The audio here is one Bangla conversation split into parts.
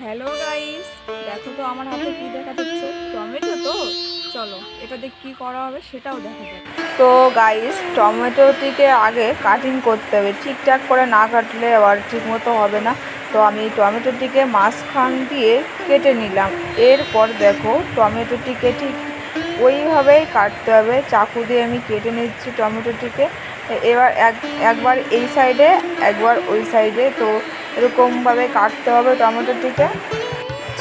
হ্যালো গাইস, দেখো তো আমার হাতে কি দেখা যাচ্ছে। টমেটো তো, চলো এটা দিয়ে কী করা হবে সেটাও দেখা যাবে। তো গাইস, টমেটোটিকে আগে কাটিং করতে হবে, ঠিকঠাক করে না কাটলে আবার ঠিক মতো হবে না। তো আমি টমেটোটিকে মাঝখান দিয়ে কেটে নিলাম। এরপর দেখো টমেটোটিকে ঠিক ওইভাবেই কাটতে হবে, চাকু দিয়ে আমি কেটে নিচ্ছি টমেটোটিকে। এবার একবার এই সাইডে একবার ওই সাইডে, তো এরকমভাবে কাটতে হবে টমেটোটিকে।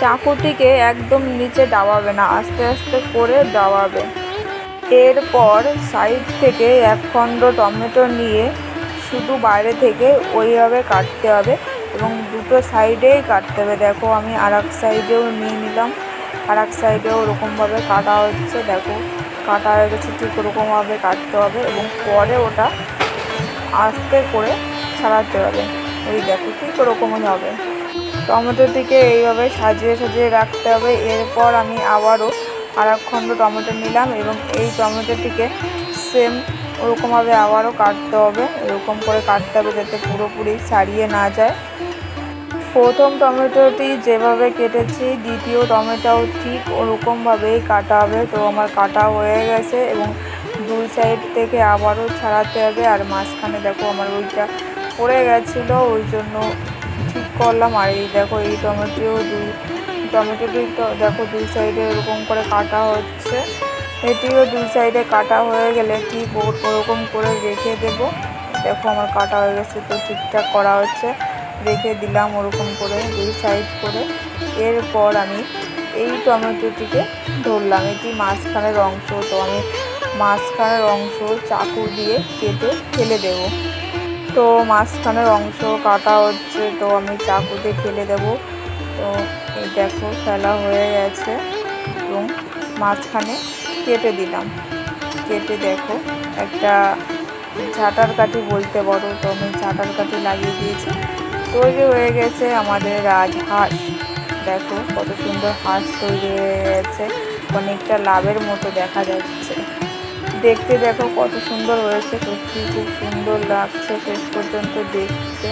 চাকুটিকে একদম নিচে দাবাবে না, আস্তে আস্তে করে দাবাবে। এরপর সাইড থেকে এক খণ্ড টমেটো নিয়ে শুধু বাইরে থেকে ওইভাবে কাটতে হবে এবং দুটো সাইডেই কাটতে হবে। দেখো আমি আর এক সাইডেও নিয়ে নিলাম, আর এক সাইডেও ওরকমভাবে কাটা হচ্ছে। দেখো কাটা হয়ে গেছে, ঠিক ওরকমভাবে কাটতে হবে এবং পরে ওটা আস্তে করে ছাড়াতে হবে। এই দেখো ঠিক ওরকমই হবে। টমেটোটিকে এইভাবে সাজিয়ে সাজিয়ে রাখতে হবে। এরপর আমি আবারও আর এক খণ্ড টমেটো নিলাম এবং এই টমেটোটিকে সেম ওরকমভাবে আবারও কাটতে হবে। এরকম করে কাটতে হবে যাতে পুরোপুরি ছাড়িয়ে না যায়। প্রথম টমেটোটি যেভাবে কেটেছি দ্বিতীয় টমেটোও ঠিক ওরকমভাবেই কাটা হবে। তো আমার কাটা হয়ে গেছে এবং দুই সাইড থেকে আবারও ছাড়াতে হবে। আর মাঝখানে দেখো আমার ওইটা পড়ে গেছিলো, ওই জন্য ঠিক করলাম। আর এই দেখো এই টমেটোটি তো দেখো দুই সাইডে এরকম করে কাটা হচ্ছে। এটিও দুই সাইডে কাটা হয়ে গেলে ঠিক ওরকম করে রেখে দেব। দেখো আমার কাটা হয়ে গেছে, তো ঠিকঠাক করা হচ্ছে, রেখে দিলাম ওরকম করে দুই সাইড করে। এরপর আমি এই টমেটোটিকে ধরলাম, এটি মাঝখানের অংশ, তো আমি মাঝখানের অংশ চাকু দিয়ে কেটে ফেলে দেব। তো মাঝখানের অংশ কাটা হচ্ছে, তো আমি চাকু দিয়ে ফেলে দেব। তো এই দেখো ফেলা হয়ে গেছে এবং মাঝখানে কেটে দিলাম। কেটে দেখো একটা ঝাঁটার কাঠি বলতে পারো, তো আমি ঝাঁটার কাঠি লাগিয়ে দিয়েছি। তৈরি হয়ে গেছে আমাদের রাজহাঁস। দেখো কত সুন্দর হাঁস তৈরি হয়ে গেছে, অনেকটা লাভের মতো দেখা যাচ্ছে। দেখতে দেখো কত সুন্দর হয়েছে, সত্যি খুব সুন্দর লাগছে শেষ পর্যন্ত দেখতে।